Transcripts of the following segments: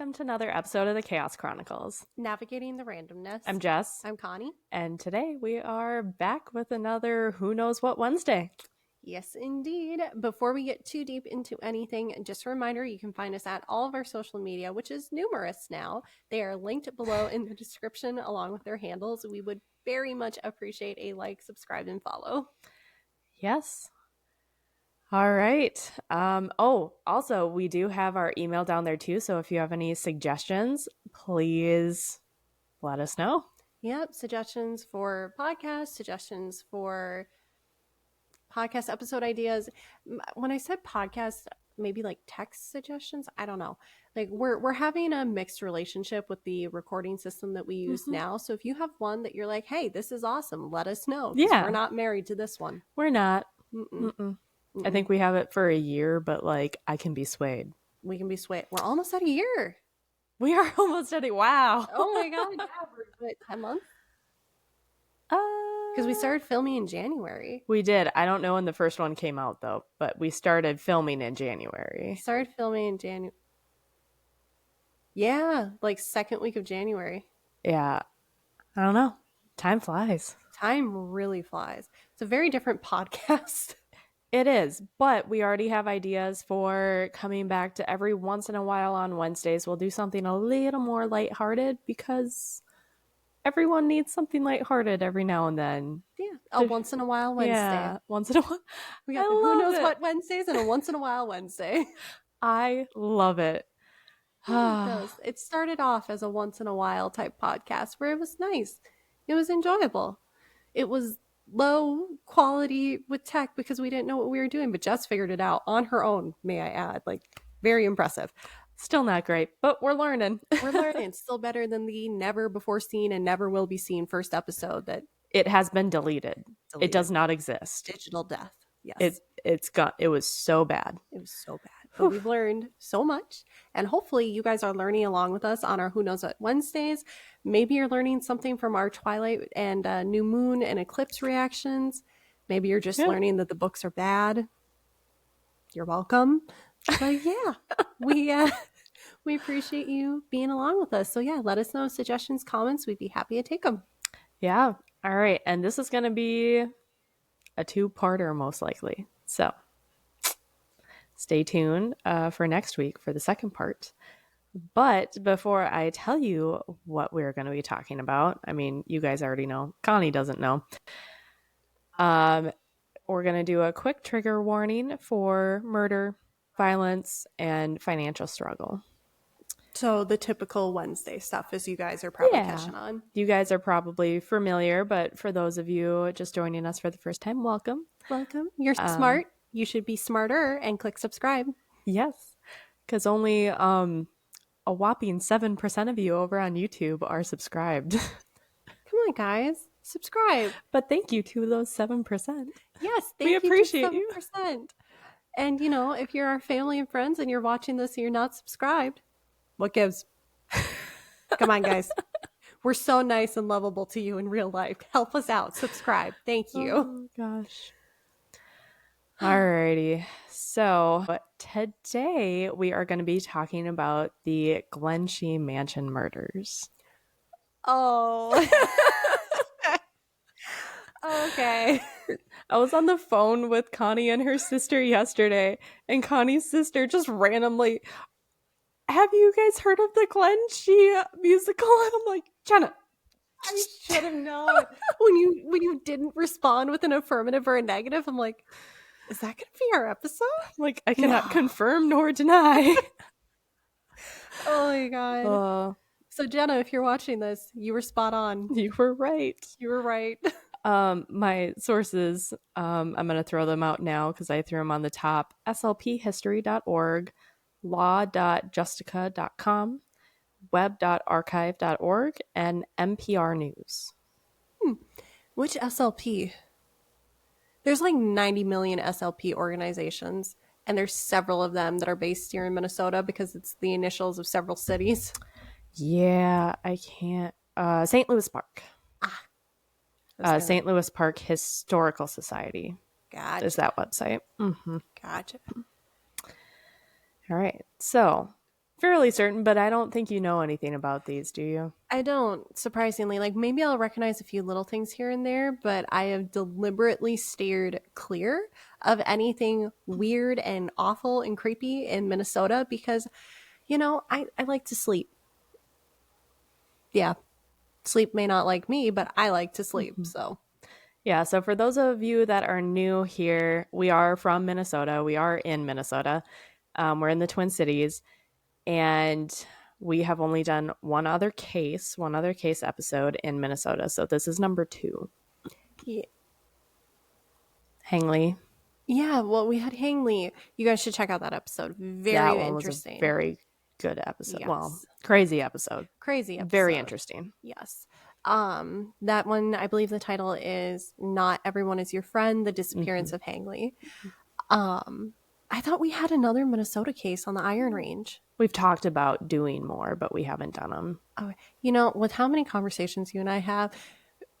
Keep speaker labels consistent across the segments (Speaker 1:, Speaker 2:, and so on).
Speaker 1: welcome to another episode of the Chaos Chronicles.
Speaker 2: Navigating the randomness.
Speaker 1: I'm Jess.
Speaker 2: I'm Connie.
Speaker 1: And today we are back with another Who Knows What Wednesday.
Speaker 2: Yes, indeed. Before we get too deep into anything, just a reminder, you can find us at all of our social media, which is numerous now. They are linked below in the description along with their handles. We would very much appreciate a like, subscribe, and follow.
Speaker 1: Yes. All right. Also, we do have our email down there too. So if you have any suggestions, please let us know.
Speaker 2: Yep. Suggestions for podcasts, suggestions for podcast episode ideas. When I said podcast, maybe like text suggestions, I don't know. Like we're having a mixed relationship with the recording system that we use now. So if you have one that you're like, hey, this is awesome, let us know.
Speaker 1: Yeah.
Speaker 2: We're not married to this one.
Speaker 1: We're not. I think we have it for a year, but like I can be swayed.
Speaker 2: We can be swayed. We're almost at a year.
Speaker 1: We are almost at it. Wow.
Speaker 2: Oh my God. Yeah, we're 10 months? Because we started filming in January.
Speaker 1: We did. I don't know when the first one came out though, but we started filming in January.
Speaker 2: Started filming in January. Yeah, like second week of January.
Speaker 1: Yeah. I don't know. Time flies.
Speaker 2: Time really flies. It's a very different podcast.
Speaker 1: It is, but we already have ideas for coming back to every once in a while on Wednesdays. We'll do something a little more lighthearted because everyone needs something lighthearted every now and then.
Speaker 2: Yeah, a once in a while Wednesday.
Speaker 1: Yeah, once in a while.
Speaker 2: We got Who Knows What Wednesdays and a once in a while Wednesday.
Speaker 1: I love it.
Speaker 2: It started off as a once in a while type podcast where it was nice. It was enjoyable. It was low quality with tech because we didn't know what we were doing, but Jess figured it out on her own, may I add. Like, very impressive.
Speaker 1: Still not great, but we're learning.
Speaker 2: We're learning. It's still better than the never before seen and never will be seen first episode that
Speaker 1: it has been deleted. It does not exist.
Speaker 2: Digital death. Yes.
Speaker 1: It's gone. It was so bad.
Speaker 2: It was so bad. But we've learned so much. And hopefully you guys are learning along with us on our Who Knows What Wednesdays. Maybe you're learning something from our Twilight and New Moon and Eclipse reactions. Maybe you're just learning that the books are bad. You're welcome. But yeah, we appreciate you being along with us. So yeah, let us know suggestions, comments. We'd be happy to take them.
Speaker 1: Yeah. All right. And this is going to be a two-parter most likely. So stay tuned for next week for the second part. But before I tell you what we're going to be talking about, I mean, you guys already know. Connie doesn't know. We're going to do a quick trigger warning for murder, violence, and financial struggle.
Speaker 2: So the typical Wednesday stuff, as you guys are probably catching on.
Speaker 1: You guys are probably familiar, but for those of you just joining us for the first time, welcome.
Speaker 2: Welcome. You're smart. You should be smarter and click subscribe.
Speaker 1: Yes, because only a whopping 7% of you over on YouTube are subscribed.
Speaker 2: Come on, guys. Subscribe.
Speaker 1: But thank you to those 7%.
Speaker 2: Yes,
Speaker 1: we appreciate you.
Speaker 2: 7%. And, you know, if you're our family and friends and you're watching this and you're not subscribed, what gives? Come on, guys. We're so nice and lovable to you in real life. Help us out. Subscribe. Thank you.
Speaker 1: Oh, gosh. Alrighty. So today we are going to be talking about the Glensheen Mansion murders.
Speaker 2: Oh. Okay.
Speaker 1: I was on the phone with Connie and her sister yesterday, and Connie's sister just randomly, have you guys heard of the Glenshee musical? And I'm like, Jenna,
Speaker 2: I should have known. when you didn't respond with an affirmative or a negative, I'm like, is that going to be our episode?
Speaker 1: Like, I cannot confirm nor deny.
Speaker 2: Oh my God. So Jenna, if you're watching this, you were spot on.
Speaker 1: You were right.
Speaker 2: You were right.
Speaker 1: My sources, I'm going to throw them out now because I threw them on the top. slphistory.org, law.justica.com, web.archive.org, and NPR News.
Speaker 2: Which SLP? There's like 90 million SLP organizations, and there's several of them that are based here in Minnesota because it's the initials of several cities.
Speaker 1: Yeah, I can't. St. Louis Park. St. Louis Park Historical Society.
Speaker 2: Gotcha.
Speaker 1: Is that website. Mm-hmm.
Speaker 2: Gotcha.
Speaker 1: All right. So fairly certain, but I don't think you know anything about these, do you?
Speaker 2: I don't, surprisingly. Like, maybe I'll recognize a few little things here and there, but I have deliberately steered clear of anything weird and awful and creepy in Minnesota because, I like to sleep. Yeah, sleep may not like me, but I like to sleep. So,
Speaker 1: Yeah, so for those of you that are new here, we are from Minnesota. We are in Minnesota. We're in the Twin Cities, and we have only done one other case episode in Minnesota. So this is number 2.
Speaker 2: yeah.
Speaker 1: Hangley.
Speaker 2: Yeah, well, we had Hangley. You guys should check out that episode. Very
Speaker 1: That one was a
Speaker 2: interesting.
Speaker 1: very good episode. Well,
Speaker 2: Yes.
Speaker 1: crazy episode.
Speaker 2: Crazy episode.
Speaker 1: Very interesting.
Speaker 2: Yes. That one, I believe the title is Not Everyone Is Your Friend, The Disappearance of Hangley. I thought we had another Minnesota case on the Iron Range.
Speaker 1: We've talked about doing more, but we haven't done them.
Speaker 2: Oh, with how many conversations you and I have,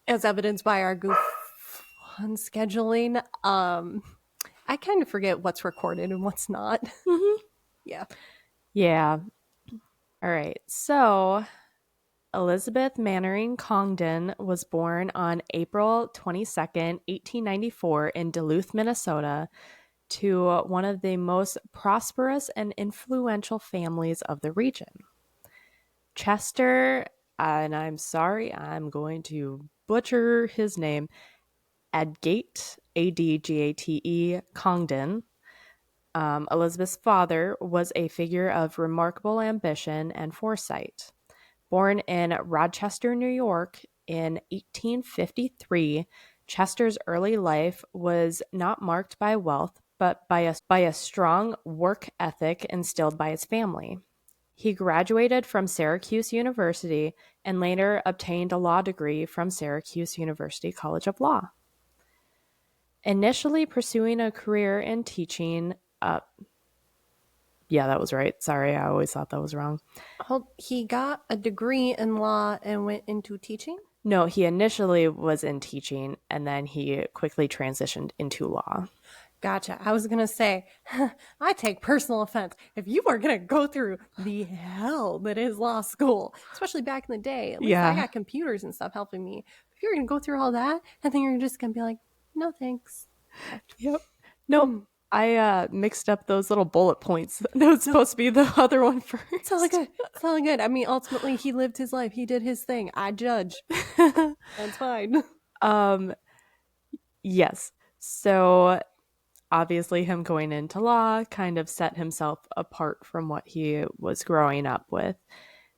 Speaker 2: as evidenced by our goof on scheduling, I kind of forget what's recorded and what's not. Yeah.
Speaker 1: Yeah. All right. So Elizabeth Mannering Congdon was born on April 22nd, 1894 in Duluth, Minnesota, to one of the most prosperous and influential families of the region. Chester, and I'm sorry, I'm going to butcher his name, Adgate, Adgate, Congdon. Elizabeth's father was a figure of remarkable ambition and foresight. Born in Rochester, New York in 1853, Chester's early life was not marked by wealth, but by a strong work ethic instilled by his family. He graduated from Syracuse University and later obtained a law degree from Syracuse University College of Law. Initially pursuing a career in teaching, yeah, that was right. Sorry, I always thought that was wrong.
Speaker 2: He got a degree in law and went into teaching?
Speaker 1: No, he initially was in teaching, and then he quickly transitioned into law.
Speaker 2: Gotcha. I was going to say, I take personal offense. If you are going to go through the hell that is law school, especially back in the day, at least I got computers and stuff helping me. If you're going to go through all that, and then you're just going to be like, no thanks.
Speaker 1: Yep. Nope. I mixed up those little bullet points. That was supposed to be the other one first.
Speaker 2: It's all good. It's all good. I mean, ultimately, he lived his life. He did his thing. I judge. That's fine.
Speaker 1: Yes. So obviously him going into law kind of set himself apart from what he was growing up with.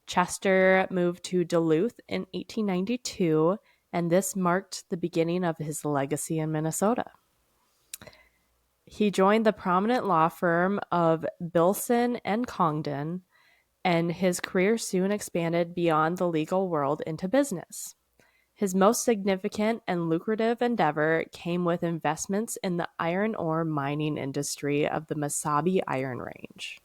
Speaker 1: Chester moved to Duluth in 1892, and this marked the beginning of his legacy in Minnesota. He joined the prominent law firm of Bilson and Congdon, and his career soon expanded beyond the legal world into business. His most significant and lucrative endeavor came with investments in the iron ore mining industry of the Mesabi Iron Range.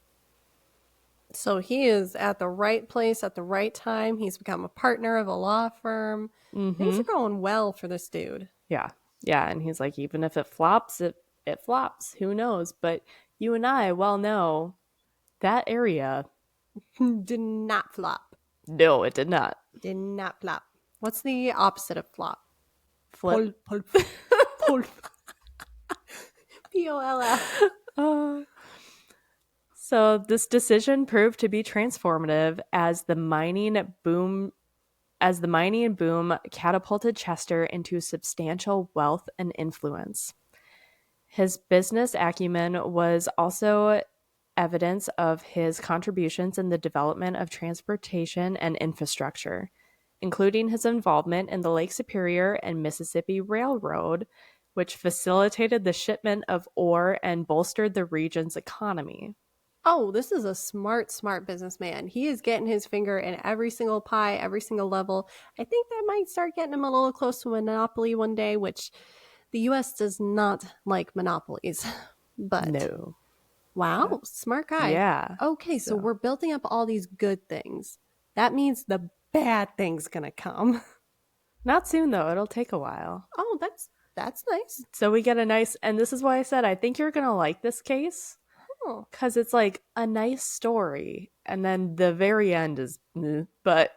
Speaker 2: So he is at the right place at the right time. He's become a partner of a law firm. Things are going well for this dude.
Speaker 1: Yeah. Yeah. And he's like, even if it flops, it flops. Who knows? But you and I well know that area
Speaker 2: did not flop.
Speaker 1: No, it did not.
Speaker 2: Did not flop. What's the opposite of flop?
Speaker 1: Flip.
Speaker 2: Pulp. P-O-L-F.
Speaker 1: So this decision proved to be transformative as the mining boom catapulted Chester into substantial wealth and influence. His business acumen was also evidence of his contributions in the development of transportation and infrastructure, including his involvement in the Lake Superior and Mississippi Railroad, which facilitated the shipment of ore and bolstered the region's economy.
Speaker 2: Oh, this is a smart businessman. He is getting his finger in every single pie, every single level. I think that might start getting him a little close to a monopoly one day, which the U.S. does not like monopolies. But
Speaker 1: no.
Speaker 2: Wow, smart guy.
Speaker 1: Yeah.
Speaker 2: Okay, so we're building up all these good things. That means the bad thing's gonna come.
Speaker 1: Not soon, though. It'll take a while.
Speaker 2: Oh, that's nice.
Speaker 1: So we get a nice, and this is why I said I think you're gonna like this case.
Speaker 2: Oh,
Speaker 1: because it's like a nice story, and then the very end is, but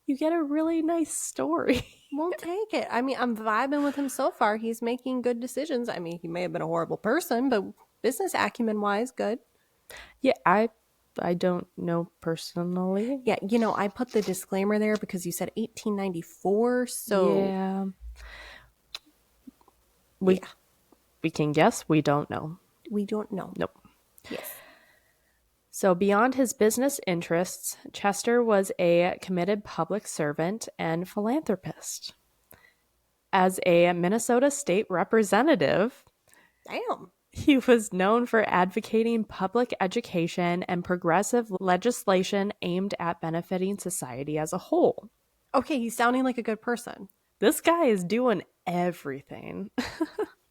Speaker 1: you get a really nice story.
Speaker 2: won't take it. I mean, I'm vibing with him so far. He's making good decisions. I mean, he may have been a horrible person, but business acumen wise, good.
Speaker 1: Yeah, I don't know personally.
Speaker 2: Yeah, I put the disclaimer there because you said 1894, so
Speaker 1: Yeah, we
Speaker 2: yeah,
Speaker 1: we can guess. We don't know.
Speaker 2: we don't know.
Speaker 1: Nope.
Speaker 2: Yes.
Speaker 1: So, beyond his business interests, Chester was a committed public servant and philanthropist. As a Minnesota state representative,
Speaker 2: Damn.
Speaker 1: he was known for advocating public education and progressive legislation aimed at benefiting society as a whole.
Speaker 2: Okay, he's sounding like a good person.
Speaker 1: This guy is doing everything.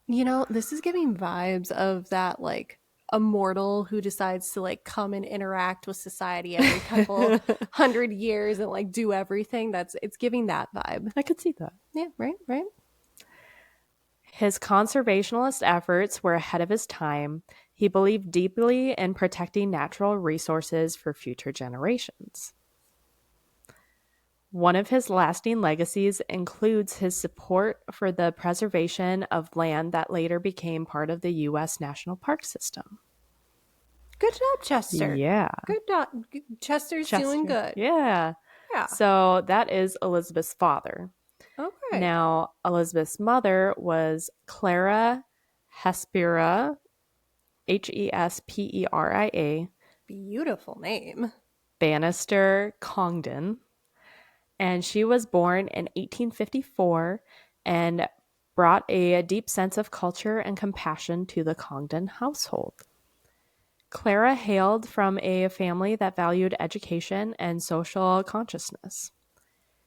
Speaker 2: This is giving vibes of that like immortal who decides to like come and interact with society every couple hundred years and like do everything. It's giving that vibe.
Speaker 1: I could see that.
Speaker 2: Yeah, right, right.
Speaker 1: His conservationist efforts were ahead of his time. He believed deeply in protecting natural resources for future generations. One of his lasting legacies includes his support for the preservation of land that later became part of the U.S. National Park System.
Speaker 2: Good job, Chester.
Speaker 1: Yeah.
Speaker 2: Good job. Chester's doing good.
Speaker 1: Yeah.
Speaker 2: Yeah.
Speaker 1: So that is Elizabeth's father.
Speaker 2: Okay.
Speaker 1: Now, Elizabeth's mother was Clara Hespera, Hesperia,
Speaker 2: Beautiful name.
Speaker 1: Bannister Congdon. And she was born in 1854 and brought a deep sense of culture and compassion to the Congdon household. Clara hailed from a family that valued education and social consciousness.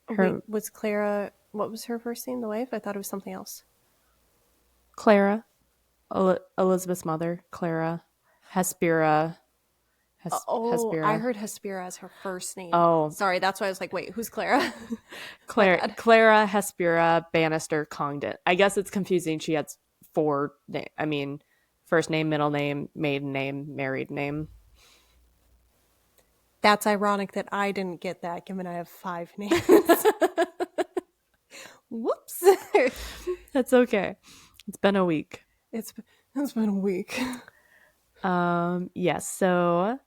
Speaker 2: Wait, was Clara, what was her first name, the wife? I thought it was something else.
Speaker 1: Clara, Elizabeth's mother, Clara Hespera.
Speaker 2: Hespera. I heard Hespera as her first name.
Speaker 1: Oh.
Speaker 2: Sorry, that's why I was like, wait, who's Clara?
Speaker 1: Clara Hespera Bannister Congdon. I guess it's confusing. She has four first name, middle name, maiden name, married name.
Speaker 2: That's ironic that I didn't get that, given I have 5 names. Whoops.
Speaker 1: That's okay. It's been a week.
Speaker 2: It's been a week.
Speaker 1: Yes. So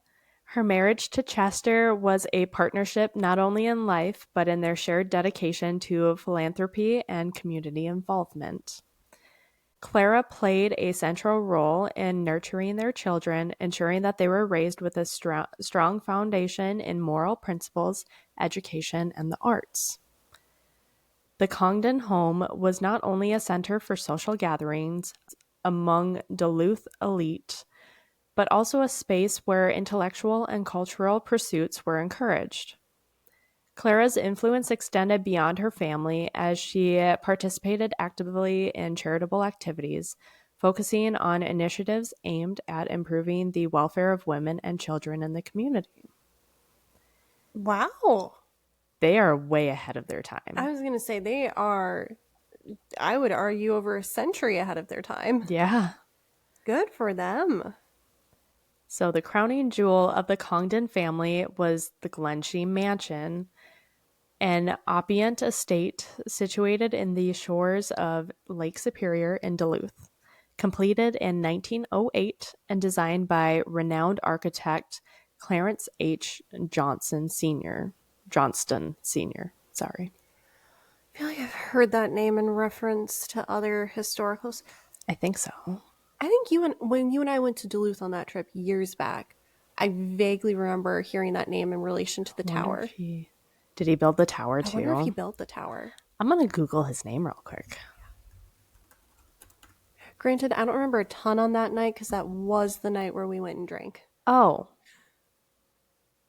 Speaker 1: her marriage to Chester was a partnership not only in life, but in their shared dedication to philanthropy and community involvement. Clara played a central role in nurturing their children, ensuring that they were raised with a strong foundation in moral principles, education, and the arts. The Congdon home was not only a center for social gatherings among Duluth elite, but also a space where intellectual and cultural pursuits were encouraged. Clara's influence extended beyond her family as she participated actively in charitable activities, focusing on initiatives aimed at improving the welfare of women and children in the community.
Speaker 2: Wow.
Speaker 1: They are way ahead of their time.
Speaker 2: I was going to say they are, I would argue, over a century ahead of their time.
Speaker 1: Yeah.
Speaker 2: Good for them.
Speaker 1: So the crowning jewel of the Congdon family was the Glensheen Mansion, an opulent estate situated in the shores of Lake Superior in Duluth, completed in 1908 and designed by renowned architect Clarence H. Johnston Sr. Sorry.
Speaker 2: I feel like I've heard that name in reference to other historicals.
Speaker 1: I think so.
Speaker 2: I think when you and I went to Duluth on that trip years back, I vaguely remember hearing that name in relation to the tower.
Speaker 1: Did he build the tower too?
Speaker 2: I wonder if he built the tower.
Speaker 1: I'm going to Google his name real quick.
Speaker 2: Granted, I don't remember a ton on that night because that was the night where we went and drank.
Speaker 1: Oh.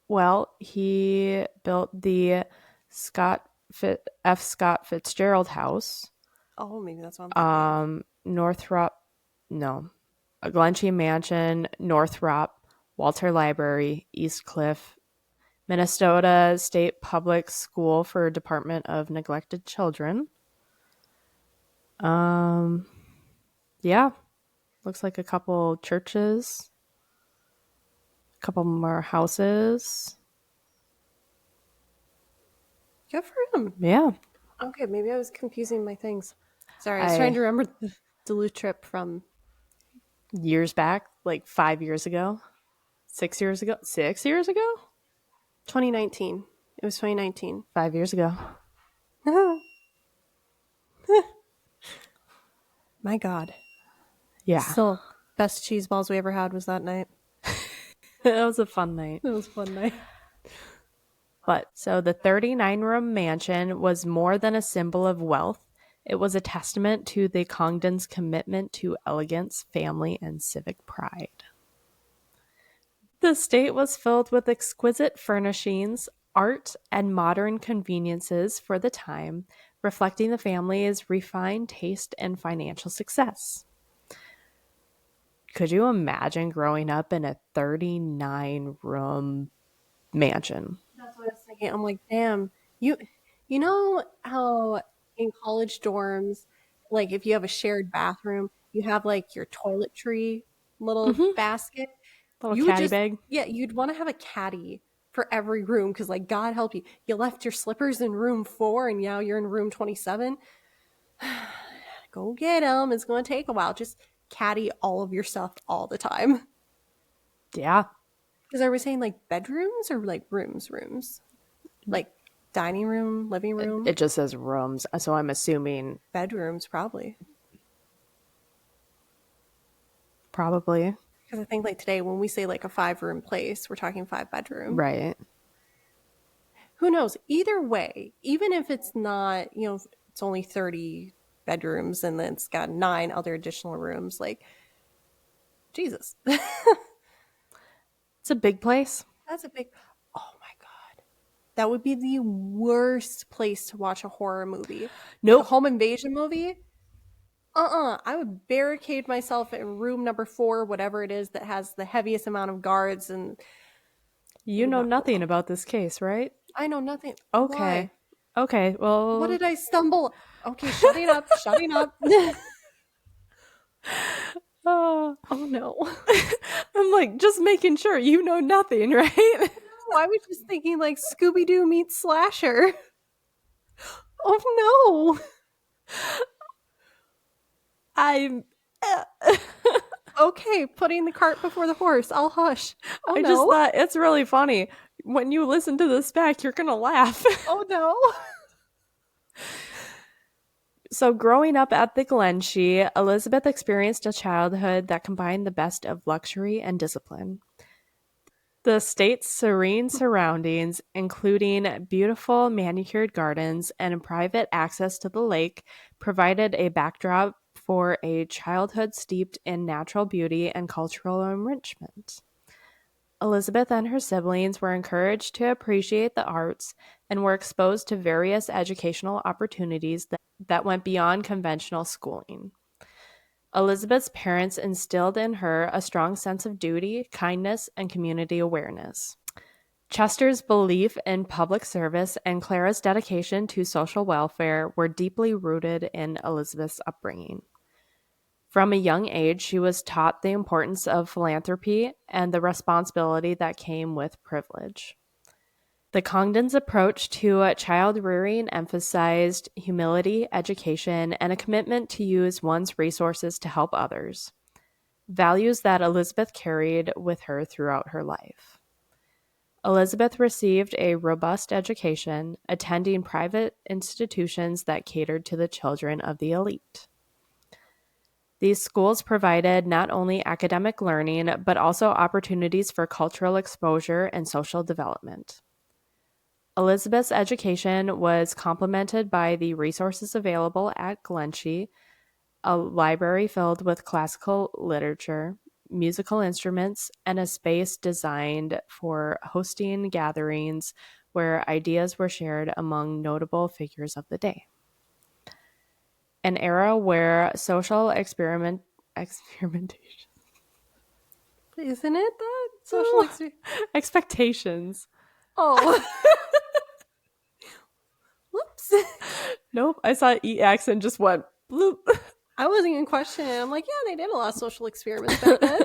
Speaker 1: Well, he built the Scott Fitzgerald House.
Speaker 2: Oh, maybe that's what I'm thinking.
Speaker 1: Glensheen Mansion, Northrop, Walter Library, East Cliff, Minnesota State Public School for Department of Neglected Children. Yeah, looks like a couple churches. couple more houses.
Speaker 2: Good for him.
Speaker 1: Yeah.
Speaker 2: Okay, maybe I was confusing my things. Sorry, I was trying to remember the Duluth trip from
Speaker 1: years back, like 5 years ago, 6 years ago, 6 years ago,
Speaker 2: 2019. It was 2019.
Speaker 1: 5 years ago.
Speaker 2: My God.
Speaker 1: Yeah.
Speaker 2: Still, best cheese balls we ever had was that night.
Speaker 1: It was a fun night.
Speaker 2: It was a fun night.
Speaker 1: But so the 39-room mansion was more than a symbol of wealth. It was a testament to the Congdon's commitment to elegance, family, and civic pride. The estate was filled with exquisite furnishings, art, and modern conveniences for the time, reflecting the family's refined taste and financial success. Could you imagine growing up in a 39-room mansion?
Speaker 2: That's what I was thinking. I'm like, damn, you know how in college dorms, like if you have a shared bathroom, you have like your toiletry little basket.
Speaker 1: Little
Speaker 2: You would
Speaker 1: caddy
Speaker 2: just,
Speaker 1: bag.
Speaker 2: yeah, you'd want to have a caddy for every room because, like, God help you, you left your slippers in room 4 and now you're in room 27. Go get them. It's going to take a while. Just caddy all of your stuff all the time.
Speaker 1: Yeah.
Speaker 2: Because are we saying like bedrooms or like rooms? Like dining room, living room?
Speaker 1: It just says rooms, so I'm assuming
Speaker 2: Bedrooms, probably.
Speaker 1: probably.
Speaker 2: Because I think like today when we say like a 5-room place, we're talking 5-bedroom.
Speaker 1: Right.
Speaker 2: Who knows? Either way, even if it's not, it's only 30 bedrooms and then it's got 9 other additional rooms, like, Jesus.
Speaker 1: It's a big place.
Speaker 2: That's a big, oh my God. That would be the worst place to watch a horror movie.
Speaker 1: Nope.
Speaker 2: A home invasion movie? I would barricade myself in room number 4, whatever it is that has the heaviest amount of guards. And
Speaker 1: You know nothing about this case, right?
Speaker 2: I know nothing.
Speaker 1: Okay.
Speaker 2: Why?
Speaker 1: Okay, well...
Speaker 2: What did I stumble? Okay, shutting up.
Speaker 1: Oh
Speaker 2: no.
Speaker 1: I'm like, just making sure you know nothing, right?
Speaker 2: No, I was just thinking like Scooby-Doo meets Slasher. Oh no.
Speaker 1: I'm...
Speaker 2: Okay, putting the cart before the horse. I'll hush. Oh
Speaker 1: I
Speaker 2: no.
Speaker 1: just thought it's really funny. When you listen to this back, you're gonna laugh.
Speaker 2: Oh no.
Speaker 1: So growing up at the Glenshee, Elizabeth experienced a childhood that combined the best of luxury and discipline. The estate's serene surroundings, including beautiful manicured gardens and private access to the lake, provided a backdrop for a childhood steeped in natural beauty and cultural enrichment. Elizabeth and her siblings were encouraged to appreciate the arts and were exposed to various educational opportunities that went beyond conventional schooling. Elizabeth's parents instilled in her a strong sense of duty, kindness, and community awareness. Chester's belief in public service and Clara's dedication to social welfare were deeply rooted in Elizabeth's upbringing. From a young age, she was taught the importance of philanthropy and the responsibility that came with privilege. The Congdons' approach to child rearing emphasized humility, education, and a commitment to use one's resources to help others, values that Elizabeth carried with her throughout her life. Elizabeth received a robust education, attending private institutions that catered to the children of the elite. These schools provided not only academic learning, but also opportunities for cultural exposure and social development. Elizabeth's education was complemented by the resources available at Glenshee, a library filled with classical literature, musical instruments, and a space designed for hosting gatherings where ideas were shared among notable figures of the day. An era where social experimentation.
Speaker 2: Isn't it that? Social
Speaker 1: Expectations.
Speaker 2: Oh. Whoops.
Speaker 1: Nope, I saw EX and just went bloop.
Speaker 2: I wasn't even questioning it. I'm like, yeah, they did a lot of social experiments back then.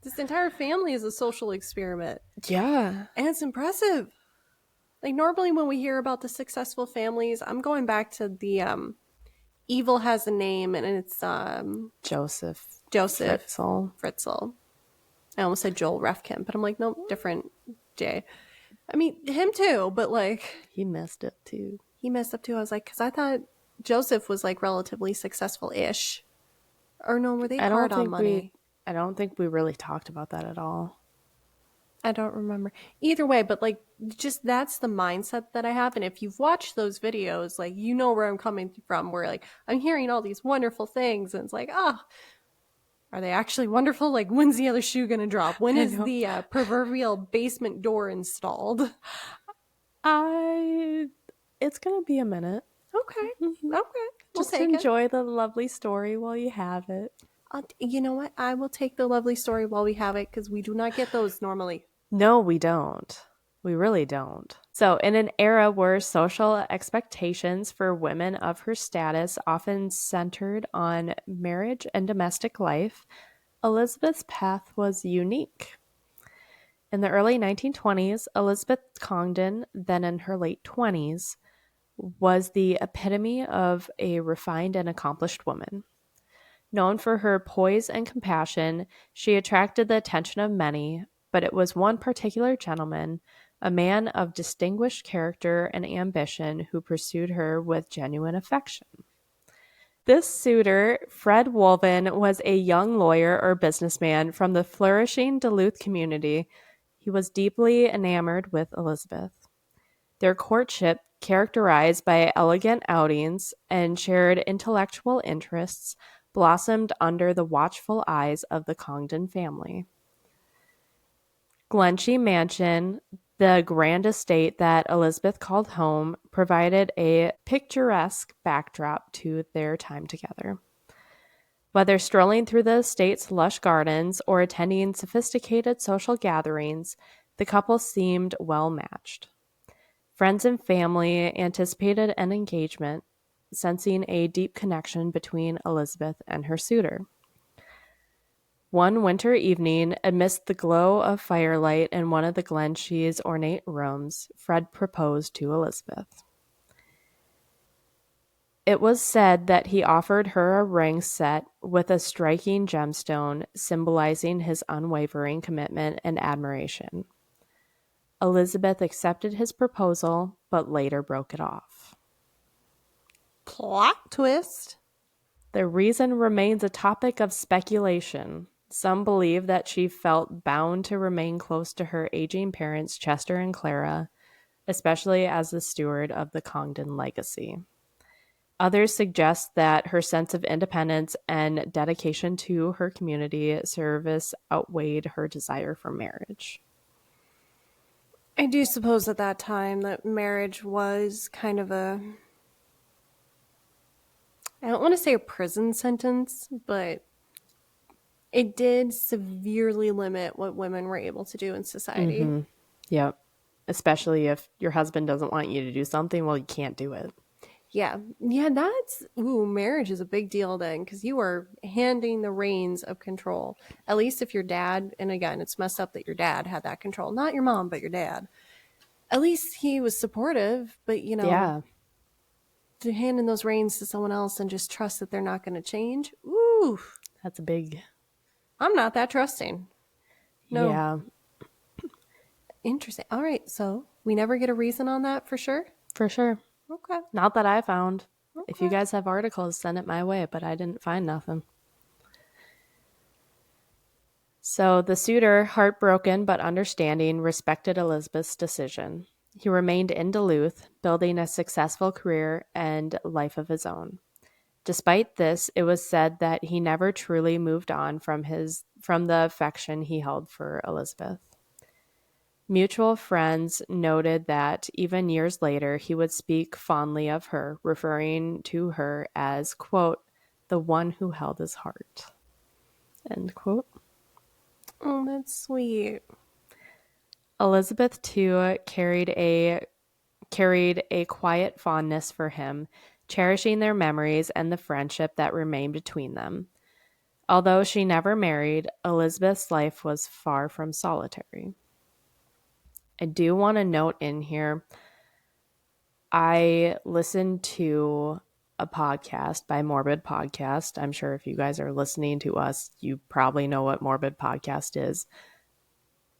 Speaker 2: This entire family is a social experiment.
Speaker 1: Yeah.
Speaker 2: And it's impressive. Like, normally when we hear about the successful families, I'm going back to the Evil Has a Name, and it's
Speaker 1: Joseph
Speaker 2: Fritzl. I almost said Joel Refkin, but I'm like, nope, different Jay. I mean, him too, but like...
Speaker 1: He messed up too.
Speaker 2: He messed up too. I was like, because I thought Joseph was like relatively successful-ish. Or no, were they hard on money?
Speaker 1: I don't think we really talked about that at all.
Speaker 2: I don't remember. Either way, but like, just that's the mindset that I have. And if you've watched those videos, like, you know where I'm coming from, where like, I'm hearing all these wonderful things, and it's like, oh, are they actually wonderful? Like, when's the other shoe going to drop? When is the proverbial basement door installed?
Speaker 1: It's going to be a minute.
Speaker 2: Okay. Okay.
Speaker 1: Just enjoy the lovely story while you have it.
Speaker 2: You know what? I will take the lovely story while we have it, because we do not get those normally.
Speaker 1: No, we don't. We really don't. So, in an era where social expectations for women of her status often centered on marriage and domestic life, Elizabeth's path was unique. In the early 1920s, Elizabeth Congdon, then in her late 20s, was the epitome of a refined and accomplished woman. Known for her poise and compassion, she attracted the attention of many, but it was one particular gentleman, a man of distinguished character and ambition, who pursued her with genuine affection. This suitor, Fred Wolven, was a young lawyer or businessman from the flourishing Duluth community. He was deeply enamored with Elizabeth. Their courtship, characterized by elegant outings and shared intellectual interests, blossomed under the watchful eyes of the Congdon family. Glensheen Mansion, the grand estate that Elizabeth called home, provided a picturesque backdrop to their time together. Whether strolling through the estate's lush gardens or attending sophisticated social gatherings, the couple seemed well matched. Friends and family anticipated an engagement, sensing a deep connection between Elizabeth and her suitor. One winter evening, amidst the glow of firelight in one of the Glenshee's ornate rooms, Fred proposed to Elizabeth. It was said that he offered her a ring set with a striking gemstone symbolizing his unwavering commitment and admiration. Elizabeth accepted his proposal, but later broke it off.
Speaker 2: Plot twist.
Speaker 1: The reason remains a topic of speculation. Some believe that she felt bound to remain close to her aging parents, Chester and Clara, especially as the steward of the Congdon legacy. Others suggest that her sense of independence and dedication to her community service outweighed her desire for marriage.
Speaker 2: I do suppose at that time that marriage was kind of a... I don't want to say a prison sentence, but it did severely limit what women were able to do in society.
Speaker 1: Mm-hmm. Yep. Especially if your husband doesn't want you to do something, well, you can't do it.
Speaker 2: Yeah, that's... marriage is a big deal then, because you are handing the reins of control. At least if your dad, and again, it's messed up that your dad had that control. Not your mom, but your dad. At least he was supportive, but,
Speaker 1: Yeah.
Speaker 2: to handing those reins to someone else and just trust that they're not going to change, ooh.
Speaker 1: That's a big...
Speaker 2: I'm not that trusting. No.
Speaker 1: Yeah.
Speaker 2: Interesting. All right, so we never get a reason on that for sure?
Speaker 1: For sure.
Speaker 2: Okay.
Speaker 1: Not that I found.
Speaker 2: Okay.
Speaker 1: If you guys have articles, send it my way, but I didn't find nothing. So the suitor, heartbroken but understanding, respected Elizabeth's decision. He remained in Duluth, building a successful career and life of his own. Despite this, it was said that he never truly moved on from the affection he held for Elizabeth. Mutual friends noted that even years later, he would speak fondly of her, referring to her as, quote, the one who held his heart, end quote.
Speaker 2: Oh, that's sweet.
Speaker 1: Elizabeth, too, carried a quiet fondness for him, cherishing their memories and the friendship that remained between them. Although she never married, Elizabeth's life was far from solitary. I do want to note in here, I listened to a podcast by Morbid Podcast. I'm sure if you guys are listening to us, you probably know what Morbid Podcast is.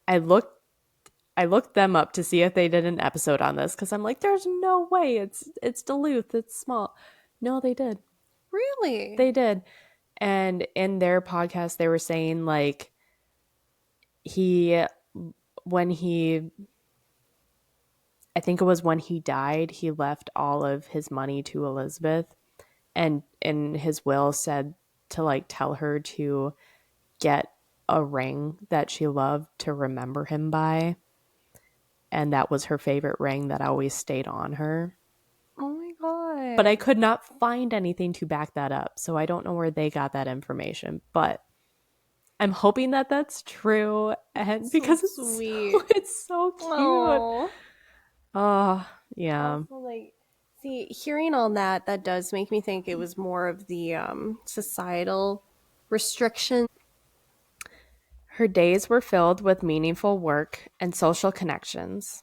Speaker 1: I looked them up to see if they did an episode on this because I'm like, there's no way it's Duluth, it's small. No, they did.
Speaker 2: Really?
Speaker 1: They did. And in their podcast, they were saying like when he I think it was when he died, he left all of his money to Elizabeth, and in his will said to like tell her to get a ring that she loved to remember him by. And that was her favorite ring that always stayed on her.
Speaker 2: Oh my God.
Speaker 1: But I could not find anything to back that up. So I don't know where they got that information. But I'm hoping that that's true. And
Speaker 2: So
Speaker 1: because
Speaker 2: sweet.
Speaker 1: it's so cute.
Speaker 2: Aww.
Speaker 1: Oh, yeah.
Speaker 2: Also, like, see, hearing all that does make me think it was more of the societal restrictions.
Speaker 1: Her days were filled with meaningful work and social connections.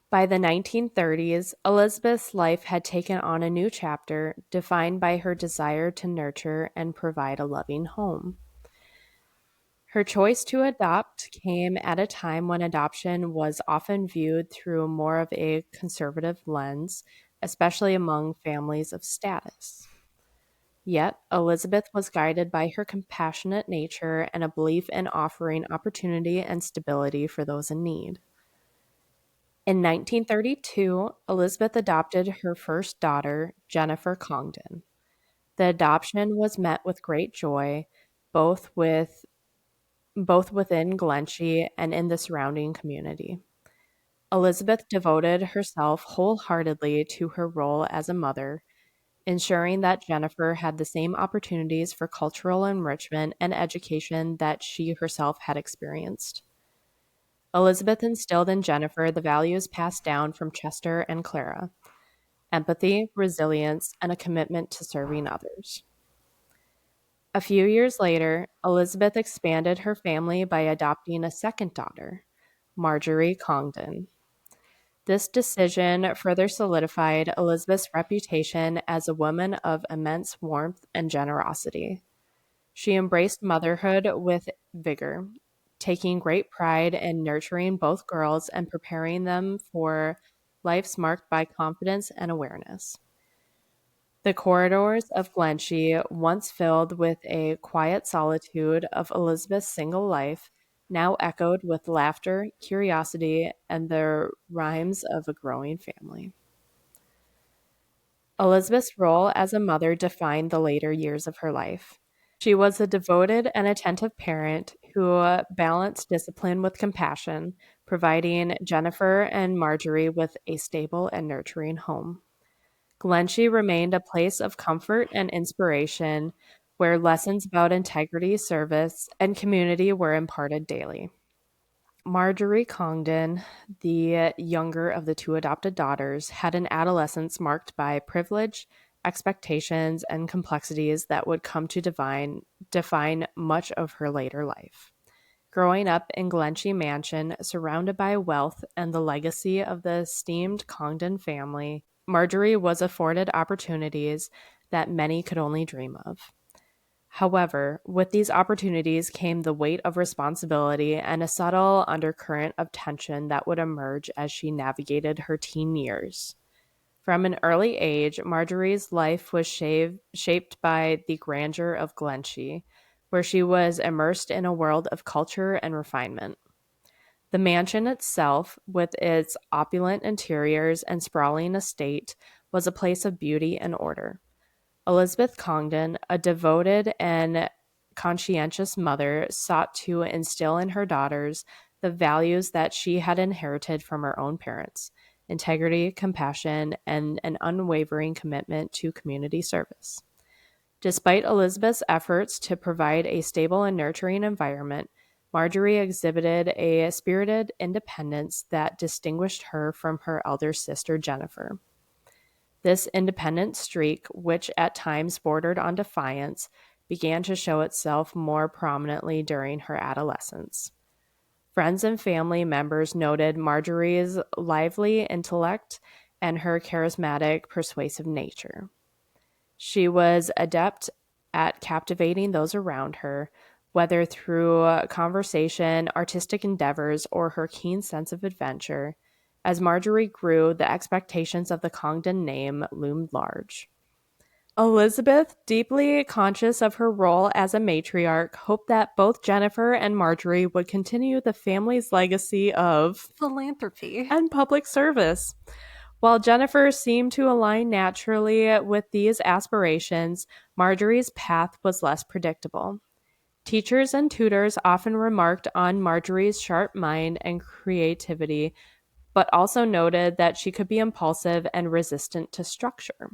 Speaker 1: By the 1930s, Elizabeth's life had taken on a new chapter defined by her desire to nurture and provide a loving home. Her choice to adopt came at a time when adoption was often viewed through more of a conservative lens, especially among families of status. Yet, Elizabeth was guided by her compassionate nature and a belief in offering opportunity and stability for those in need. In 1932, Elizabeth adopted her first daughter, Jennifer Congdon. The adoption was met with great joy, both with both within Glenshee and in the surrounding community. Elizabeth devoted herself wholeheartedly to her role as a mother, ensuring that Jennifer had the same opportunities for cultural enrichment and education that she herself had experienced. Elizabeth instilled in Jennifer the values passed down from Chester and Clara: empathy, resilience, and a commitment to serving others. A few years later, Elizabeth expanded her family by adopting a second daughter, Marjorie Congdon. This decision further solidified Elizabeth's reputation as a woman of immense warmth and generosity. She embraced motherhood with vigor, taking great pride in nurturing both girls and preparing them for lives marked by confidence and awareness. The corridors of Glenshee, once filled with a quiet solitude of Elizabeth's single life, now echoed with laughter, curiosity, and the rhymes of a growing family. Elizabeth's role as a mother defined the later years of her life. She was a devoted and attentive parent who balanced discipline with compassion, providing Jennifer and Marjorie with a stable and nurturing home. Glenshee remained a place of comfort and inspiration where lessons about integrity, service, and community were imparted daily. Marjorie Congdon, the younger of the two adopted daughters, had an adolescence marked by privilege, expectations, and complexities that would come to define much of her later life. Growing up in Glensheen Mansion, surrounded by wealth and the legacy of the esteemed Congdon family, Marjorie was afforded opportunities that many could only dream of. However, with these opportunities came the weight of responsibility and a subtle undercurrent of tension that would emerge as she navigated her teen years. From an early age, Marjorie's life was shaped by the grandeur of Glenshee, where she was immersed in a world of culture and refinement. The mansion itself, with its opulent interiors and sprawling estate, was a place of beauty and order. Elizabeth Congdon, a devoted and conscientious mother, sought to instill in her daughters the values that she had inherited from her own parents: integrity, compassion, and an unwavering commitment to community service. Despite Elizabeth's efforts to provide a stable and nurturing environment, Marjorie exhibited a spirited independence that distinguished her from her elder sister, Jennifer. This independent streak, which at times bordered on defiance, began to show itself more prominently during her adolescence. Friends and family members noted Marjorie's lively intellect and her charismatic, persuasive nature. She was adept at captivating those around her, whether through conversation, artistic endeavors, or her keen sense of adventure. As Marjorie grew, the expectations of the Congdon name loomed large. Elizabeth, deeply conscious of her role as a matriarch, hoped that both Jennifer and Marjorie would continue the family's legacy of
Speaker 2: philanthropy
Speaker 1: and public service. While Jennifer seemed to align naturally with these aspirations, Marjorie's path was less predictable. Teachers and tutors often remarked on Marjorie's sharp mind and creativity, but also noted that she could be impulsive and resistant to structure.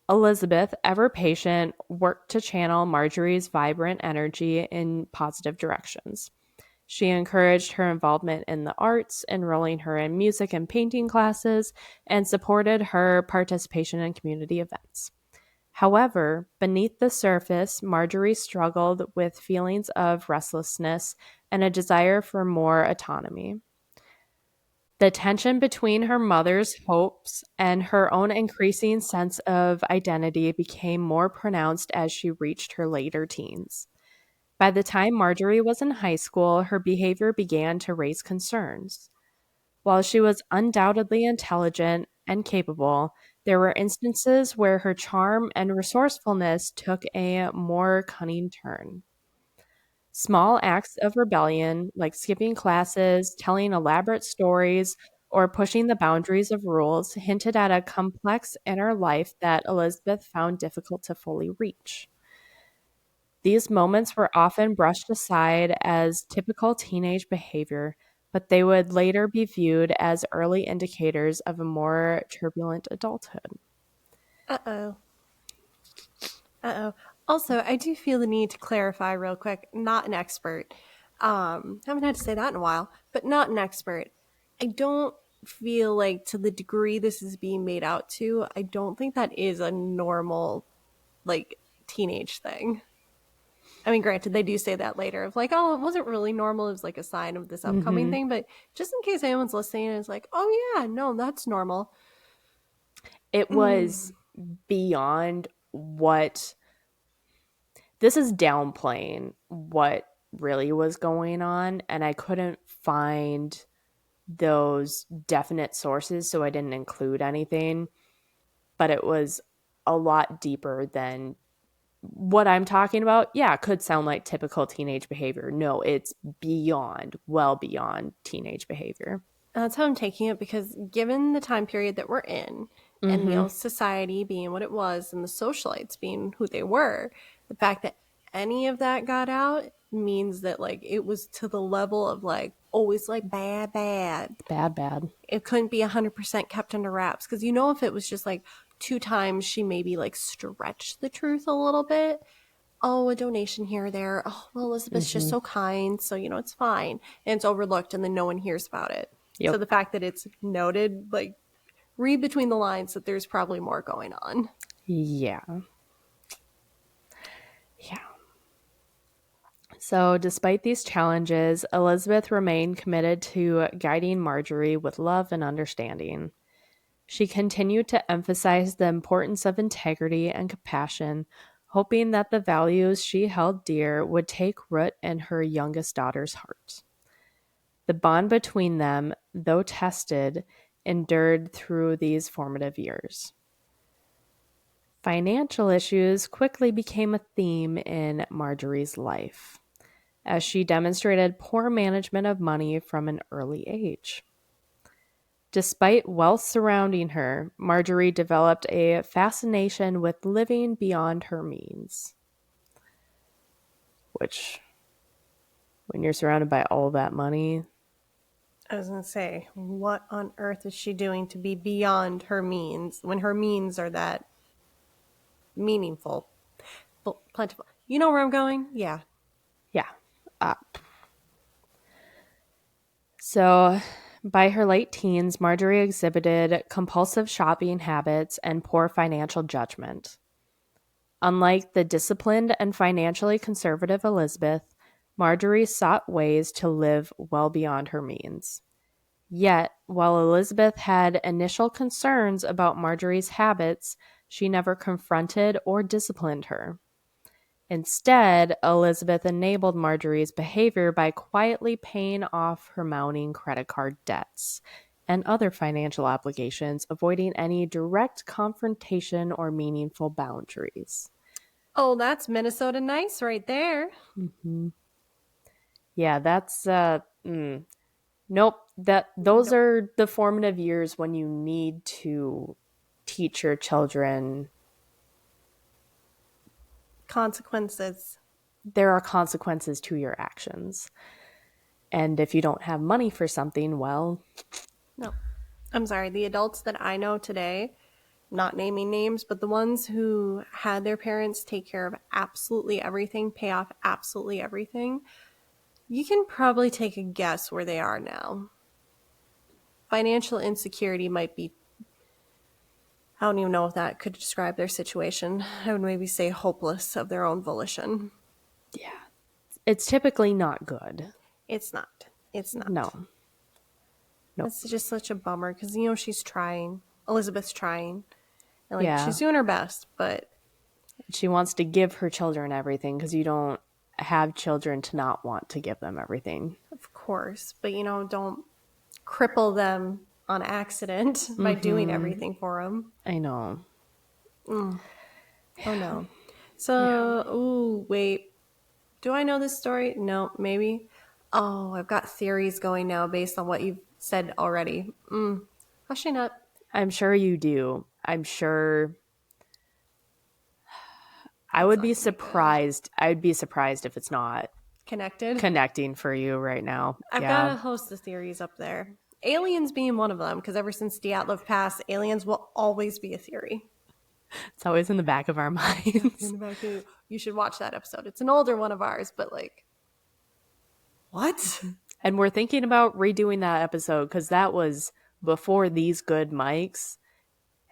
Speaker 1: Elizabeth, ever patient, worked to channel Marjorie's vibrant energy in positive directions. She encouraged her involvement in the arts, enrolling her in music and painting classes, and supported her participation in community events. However, beneath the surface, Marjorie struggled with feelings of restlessness and a desire for more autonomy. The tension between her mother's hopes and her own increasing sense of identity became more pronounced as she reached her later teens. By the time Marjorie was in high school, her behavior began to raise concerns. While she was undoubtedly intelligent and capable, there were instances where her charm and resourcefulness took a more cunning turn. Small acts of rebellion, like skipping classes, telling elaborate stories, or pushing the boundaries of rules, hinted at a complex inner life that Elizabeth found difficult to fully reach. These moments were often brushed aside as typical teenage behavior, but they would later be viewed as early indicators of a more turbulent adulthood.
Speaker 2: Uh-oh. Uh-oh. Also, I do feel the need to clarify real quick. Not an expert. Haven't had to say that in a while, but not an expert. I don't feel like, to the degree this is being made out to, I don't think that is a normal, like, teenage thing. I mean, granted, they do say that later of like, oh, it wasn't really normal. It was like a sign of this upcoming
Speaker 1: Mm-hmm.
Speaker 2: thing. But just in case anyone's listening and is like, oh, yeah, no, that's normal.
Speaker 1: It was beyond what this is downplaying what really was going on, and I couldn't find those definite sources, so I didn't include anything, but it was a lot deeper than what I'm talking about. Yeah, it could sound like typical teenage behavior. No, it's beyond, well beyond teenage behavior.
Speaker 2: That's how I'm taking it, because given the time period that we're in and,
Speaker 1: Mm-hmm.
Speaker 2: society being what it was and the socialites being who they were, the fact that any of that got out means that, like, it was to the level of, like, always, like, bad, bad.
Speaker 1: Bad.
Speaker 2: It couldn't be 100% kept under wraps, because if it was just, like, 2 times she maybe, like, stretched the truth a little bit, oh, a donation here or there, oh, well, Elizabeth's just
Speaker 1: Mm-hmm.
Speaker 2: so kind, so, it's fine, and it's overlooked, and then no one hears about it.
Speaker 1: Yep.
Speaker 2: So the fact that it's noted, like, read between the lines that there's probably more going on.
Speaker 1: Yeah. So, despite these challenges, Elizabeth remained committed to guiding Marjorie with love and understanding. She continued to emphasize the importance of integrity and compassion, hoping that the values she held dear would take root in her youngest daughter's heart. The bond between them, though tested, endured through these formative years. Financial issues quickly became a theme in Marjorie's life, as she demonstrated poor management of money from an early age. Despite wealth surrounding her, Marjorie developed a fascination with living beyond her means. Which, when you're surrounded by all that money,
Speaker 2: I was going to say, what on earth is she doing to be beyond her means when her means are that meaningful, plentiful? You know where I'm going? Yeah.
Speaker 1: yeah. So, by her late teens, Marjorie exhibited compulsive shopping habits and poor financial judgment. Unlike the disciplined and financially conservative Elizabeth, Marjorie sought ways to live well beyond her means. Yet, while Elizabeth had initial concerns about Marjorie's habits, she never confronted or disciplined her. Instead, Elizabeth enabled Marjorie's behavior by quietly paying off her mounting credit card debts and other financial obligations, avoiding any direct confrontation or meaningful boundaries.
Speaker 2: Oh, that's Minnesota nice right there.
Speaker 1: Mm-hmm. Yeah, that's nope. Those
Speaker 2: Nope.
Speaker 1: are the formative years when you need to teach your children
Speaker 2: Consequences.
Speaker 1: there are consequences to your actions. And if you don't have money for something, well,
Speaker 2: No. I'm sorry. The adults that I know today, not naming names, but the ones who had their parents take care of absolutely everything, pay off absolutely everything, you can probably take a guess where they are now. Financial insecurity might be, I don't even know if that could describe their situation. I would maybe say hopeless of their own volition.
Speaker 1: yeah, it's typically not good.
Speaker 2: It's not. It's not.
Speaker 1: No. Nope.
Speaker 2: It's just such a bummer because, you know, she's trying. Elizabeth's trying. And, like,
Speaker 1: Yeah.
Speaker 2: she's doing her best, but
Speaker 1: She wants to give her children everything because you don't have children to not want to give them everything.
Speaker 2: of course. But, you know, don't cripple them on accident by doing everything for them.
Speaker 1: I know.
Speaker 2: Oh, no. So, ooh, wait. Do I know this story? No, maybe. Oh, I've got theories going now based on what you've said already. Hushing up.
Speaker 1: I'm sure you do. I'm sure. I would be surprised. I'd be surprised if it's not
Speaker 2: Connected.
Speaker 1: connecting for you right now.
Speaker 2: I've got a host of theories up there. Aliens being one of them, because ever since Dyatlov passed, aliens will always be a theory.
Speaker 1: It's always in the back of our minds.
Speaker 2: In the back of, you should watch that episode. It's an older one of ours, but like, what?
Speaker 1: And we're thinking about redoing that episode because that was before these good mics.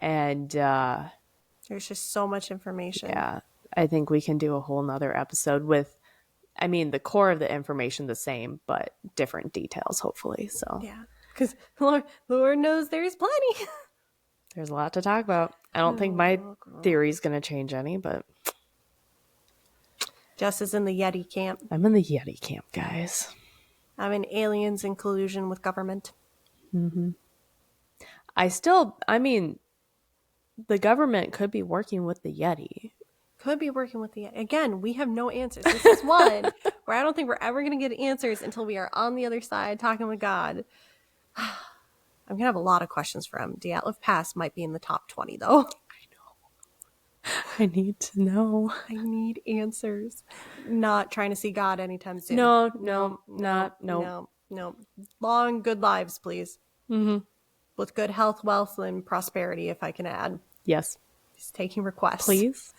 Speaker 1: And
Speaker 2: There's just so much information.
Speaker 1: yeah, I think we can do a whole nother episode with, I mean, the core of the information the same, but different details, hopefully. So
Speaker 2: Yeah, because Lord knows there's plenty.
Speaker 1: there's a lot to talk about. I don't think my theory is going to change any, but
Speaker 2: Jess is in the Yeti camp.
Speaker 1: I'm in the Yeti camp, guys.
Speaker 2: I'm in aliens in collusion with government.
Speaker 1: Mm-hmm. I mean, the government could be working with the Yeti.
Speaker 2: Could be working with the Yeti. Again, we have no answers. This is one where I don't think we're ever going to get answers until we are on the other side talking with God. I'm going to have a lot of questions for him. Dyatlov Pass might be in the top 20, though.
Speaker 1: I need to know.
Speaker 2: I need answers. Not trying to see God anytime soon.
Speaker 1: No.
Speaker 2: Long, good lives, please.
Speaker 1: Mm-hmm.
Speaker 2: With good health, wealth, and prosperity, if I can add.
Speaker 1: Yes.
Speaker 2: Just taking requests.
Speaker 1: Please.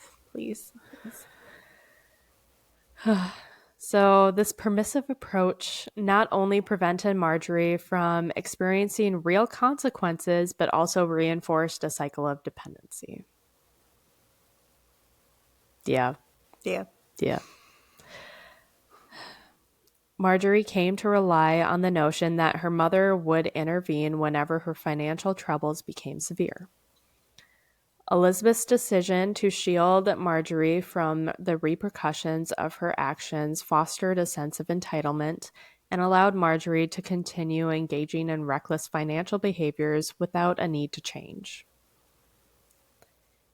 Speaker 1: So this permissive approach not only prevented Marjorie from experiencing real consequences, but also reinforced a cycle of dependency. Yeah. Marjorie came to rely on the notion that her mother would intervene whenever her financial troubles became severe. Elizabeth's decision to shield Marjorie from the repercussions of her actions fostered a sense of entitlement and allowed Marjorie to continue engaging in reckless financial behaviors without a need to change.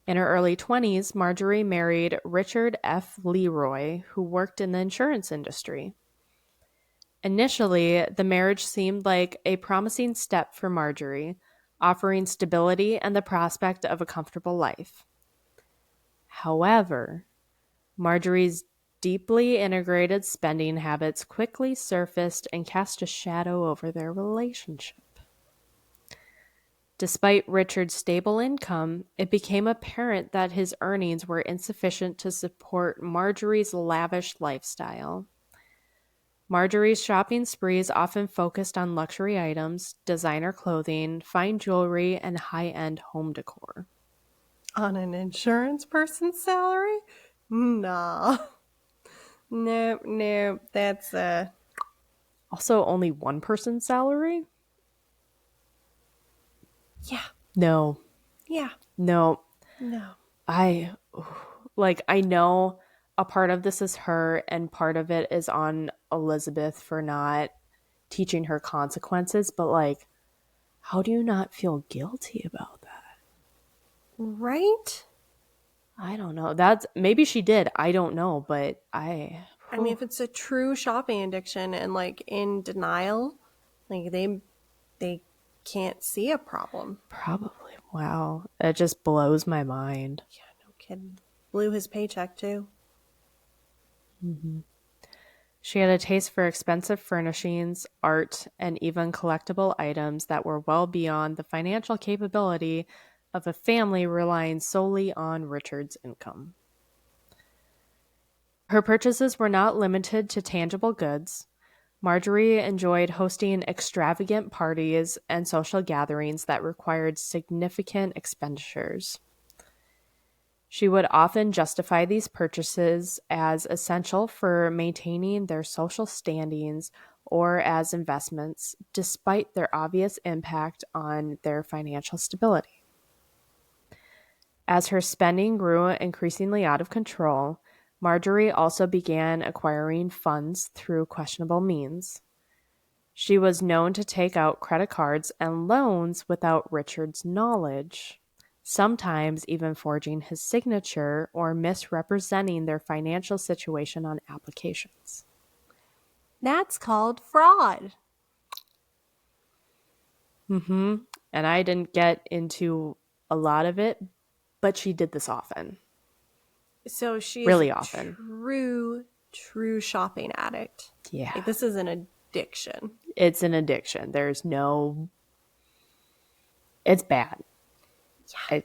Speaker 1: In her early 20s, Marjorie married Richard F. Leroy, who worked in the insurance industry. Initially, the marriage seemed like a promising step for Marjorie, offering stability and the prospect of a comfortable life. However, Marjorie's deeply integrated spending habits quickly surfaced and cast a shadow over their relationship. Despite Richard's stable income, it became apparent that his earnings were insufficient to support Marjorie's lavish lifestyle. Marjorie's shopping sprees often focused on luxury items, designer clothing, fine jewelry, and high-end home decor.
Speaker 2: On an insurance person's salary? Nah. Nope. That's,
Speaker 1: Also, only one person's salary?
Speaker 2: yeah.
Speaker 1: No.
Speaker 2: Yeah.
Speaker 1: No.
Speaker 2: No.
Speaker 1: I know a part of this is her and part of it is on Elizabeth for not teaching her consequences, but like, how do you not feel guilty about that?
Speaker 2: Right?
Speaker 1: I don't know. That's maybe she did. I don't know, but
Speaker 2: I mean, if it's a true shopping addiction and like in denial, like they can't see a problem.
Speaker 1: probably. Wow. It just blows my mind.
Speaker 2: Yeah, no kidding. Blew his paycheck too.
Speaker 1: Mm-hmm. She had a taste for expensive furnishings, art, and even collectible items that were well beyond the financial capability of a family relying solely on Richard's income. Her purchases were not limited to tangible goods. Marjorie enjoyed hosting extravagant parties and social gatherings that required significant expenditures. She would often justify these purchases as essential for maintaining their social standings or as investments, despite their obvious impact on their financial stability. As her spending grew increasingly out of control, Marjorie also began acquiring funds through questionable means. She was known to take out credit cards and loans without Richard's knowledge, sometimes even forging his signature or misrepresenting their financial situation on applications.
Speaker 2: That's called fraud.
Speaker 1: Mm-hmm. And I didn't get into a lot of it, but she did this often.
Speaker 2: So she is
Speaker 1: Really
Speaker 2: a
Speaker 1: often.
Speaker 2: true shopping addict.
Speaker 1: Yeah.
Speaker 2: Like, this is an addiction.
Speaker 1: It's an addiction. It's bad.
Speaker 2: Yeah.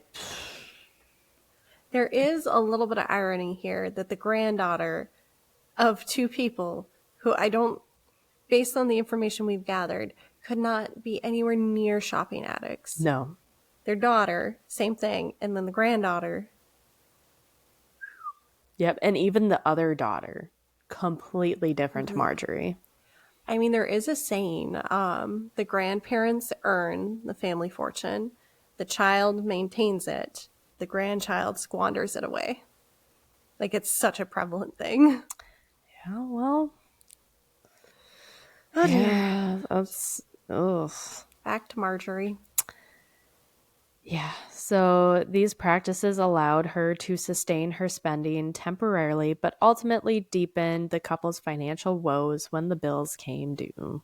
Speaker 2: There is a little bit of irony here that the granddaughter of two people who based on the information we've gathered, could not be anywhere near shopping addicts.
Speaker 1: No.
Speaker 2: Their daughter, same thing. And then the granddaughter.
Speaker 1: Yep. And even the other daughter, completely different to Marjorie.
Speaker 2: I mean, there is a saying, the grandparents earn the family fortune. The child maintains it. The grandchild squanders it away. Like, it's such a prevalent thing.
Speaker 1: Yeah, well.
Speaker 2: Oh,
Speaker 1: yeah, that's. Ugh.
Speaker 2: Back to Marjorie.
Speaker 1: Yeah, so these practices allowed her to sustain her spending temporarily, but ultimately deepened the couple's financial woes when the bills came due.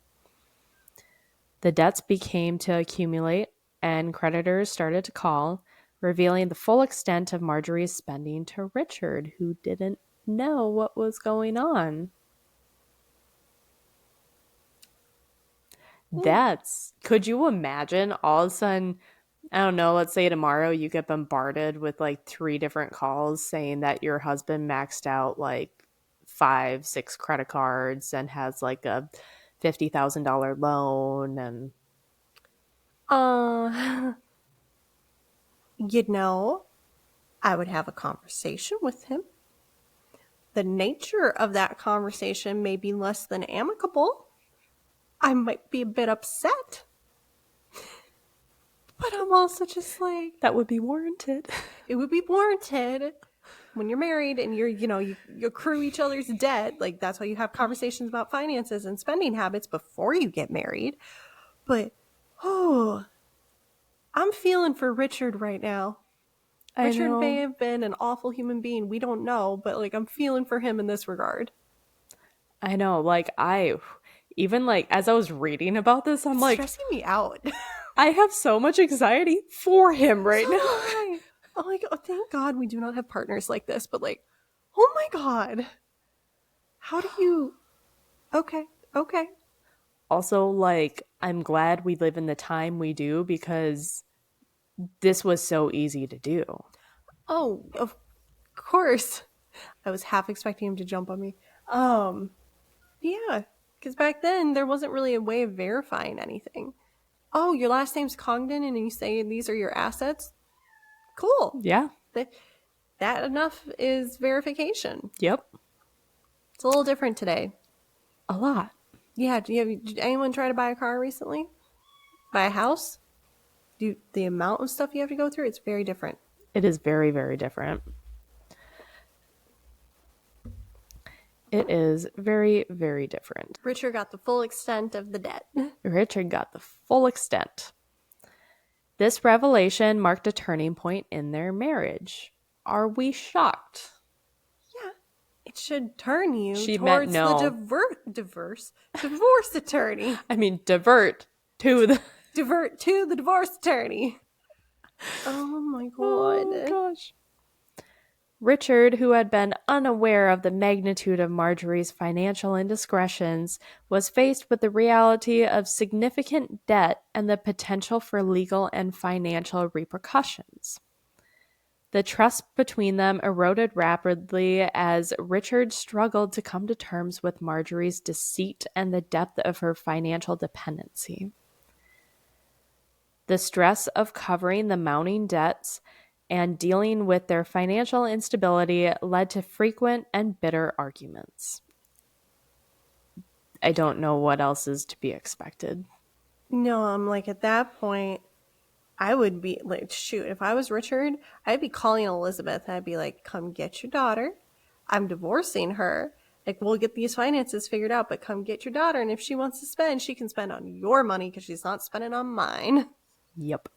Speaker 1: The debts began to accumulate, and creditors started to call, revealing the full extent of Marjorie's spending to Richard, who didn't know what was going on. Could you imagine all of a sudden, I don't know, let's say tomorrow you get bombarded with like 3 different calls saying that your husband maxed out like 5, 6 credit cards and has like a $50,000 loan and
Speaker 2: I would have a conversation with him. The nature of that conversation may be less than amicable. I might be a bit upset. But I'm also just like,
Speaker 1: that would be warranted.
Speaker 2: It would be warranted when you're married and you accrue each other's debt. Like, that's why you have conversations about finances and spending habits before you get married. But, I'm feeling for Richard right now. Richard may have been an awful human being. We don't know, but like, I'm feeling for him in this regard.
Speaker 1: I know. Like, even like as I was reading about this, I'm like,
Speaker 2: stressing me out.
Speaker 1: I have so much anxiety for him right now.
Speaker 2: I'm like, oh, thank God we do not have partners like this. But like, oh my God, how do you? Okay.
Speaker 1: Also, like, I'm glad we live in the time we do because this was so easy to do.
Speaker 2: Oh, of course. I was half expecting him to jump on me. Yeah, because back then there wasn't really a way of verifying anything. Oh, your last name's Congdon and you say these are your assets? Cool.
Speaker 1: Yeah.
Speaker 2: That enough is verification.
Speaker 1: Yep.
Speaker 2: It's a little different today.
Speaker 1: A lot.
Speaker 2: Yeah, did anyone try to buy a car recently? Buy a house? The amount of stuff you have to go through, it's very different.
Speaker 1: It is very, very different. It is very, very different.
Speaker 2: Richard got the full extent of the debt.
Speaker 1: Richard got the full extent. This revelation marked a turning point in their marriage. Are we shocked?
Speaker 2: Yeah, it should turn you
Speaker 1: She
Speaker 2: towards
Speaker 1: meant no.
Speaker 2: the divorce attorney.
Speaker 1: I mean, divert to the
Speaker 2: divorce attorney. Oh my god.
Speaker 1: Oh gosh. Richard, who had been unaware of the magnitude of Marjorie's financial indiscretions, was faced with the reality of significant debt and the potential for legal and financial repercussions. The trust between them eroded rapidly as Richard struggled to come to terms with Marjorie's deceit and the depth of her financial dependency. The stress of covering the mounting debts and dealing with their financial instability led to frequent and bitter arguments. I don't know what else is to be expected.
Speaker 2: No, I'm like, at that point, I would be like, shoot, if I was Richard, I'd be calling Elizabeth and I'd be like, come get your daughter. I'm divorcing her. Like, we'll get these finances figured out, but come get your daughter. And if she wants to spend, she can spend on your money because she's not spending on mine.
Speaker 1: Yep.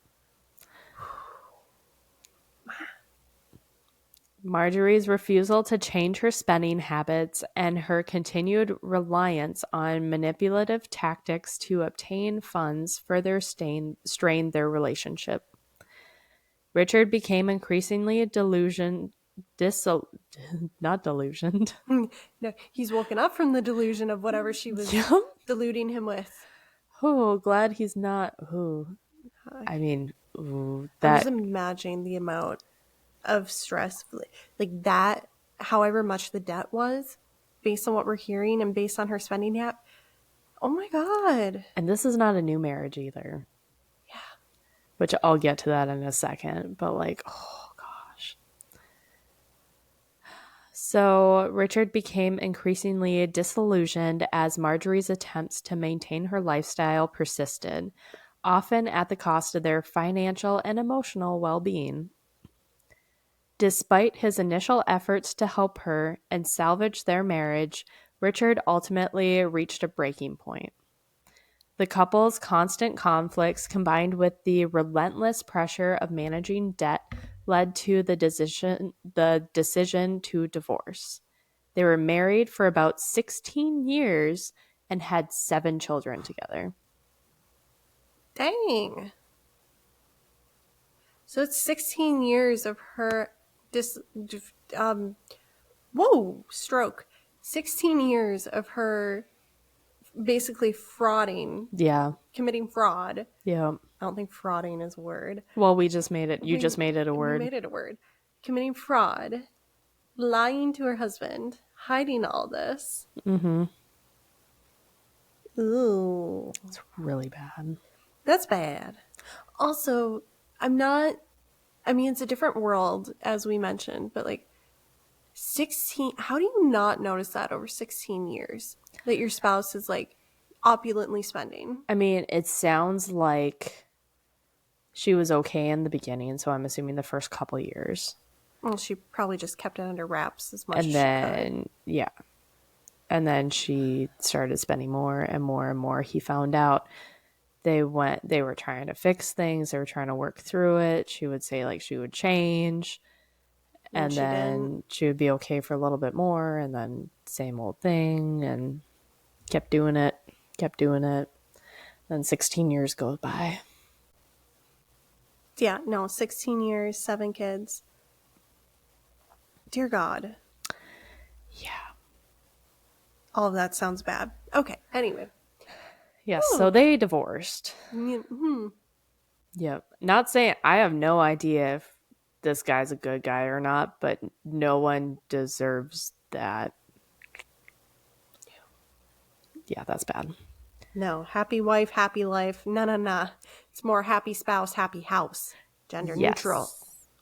Speaker 1: Marjorie's refusal to change her spending habits and her continued reliance on manipulative tactics to obtain funds further strained their relationship. Richard became increasingly not delusioned.
Speaker 2: No, he's woken up from the delusion of whatever she was deluding him with.
Speaker 1: Oh, glad he's not. Oh, I mean,
Speaker 2: I was imagining the amount of stress, like that, however much the debt was, based on what we're hearing and based on her spending habit. Oh my god.
Speaker 1: And this is not a new marriage either.
Speaker 2: Yeah.
Speaker 1: Which I'll get to that in a second, but like, oh gosh. So Richard became increasingly disillusioned as Marjorie's attempts to maintain her lifestyle persisted, often at the cost of their financial and emotional well-being. Despite his initial efforts to help her and salvage their marriage, Richard ultimately reached a breaking point. The couple's constant conflicts, combined with the relentless pressure of managing debt, led to the decision to divorce. They were married for about 16 years and had 7 children together.
Speaker 2: Dang. So it's 16 years of her stroke. 16 years of her basically frauding.
Speaker 1: Yeah.
Speaker 2: Committing fraud.
Speaker 1: Yeah.
Speaker 2: I don't think frauding is a word.
Speaker 1: Well, we just made it. You just made it a word.
Speaker 2: We made it a word. Committing fraud, lying to her husband, hiding all this.
Speaker 1: Mm-hmm.
Speaker 2: Ooh.
Speaker 1: It's really bad.
Speaker 2: That's bad. Also, it's a different world, as we mentioned, but like 16, how do you not notice that over 16 years that your spouse is like opulently spending?
Speaker 1: I mean, it sounds like she was okay in the beginning, so I'm assuming the first couple years.
Speaker 2: Well, she probably just kept it under wraps as much as
Speaker 1: she could. Yeah. And then she started spending more and more and more. He found out they were trying to fix things. They were trying to work through it. She would say like she would change. And then she would be okay for a little bit more. And then same old thing. And kept doing it. Then 16 years goes by.
Speaker 2: Yeah, no, 16 years, 7 kids. Dear God.
Speaker 1: Yeah.
Speaker 2: All of that sounds bad. Okay, anyway.
Speaker 1: Yes, so they divorced.
Speaker 2: Mm-hmm.
Speaker 1: Yep. Not saying, I have no idea if this guy's a good guy or not, but no one deserves that. Yeah, that's bad.
Speaker 2: No, happy wife, happy life. No. It's more happy spouse, happy house. Gender neutral.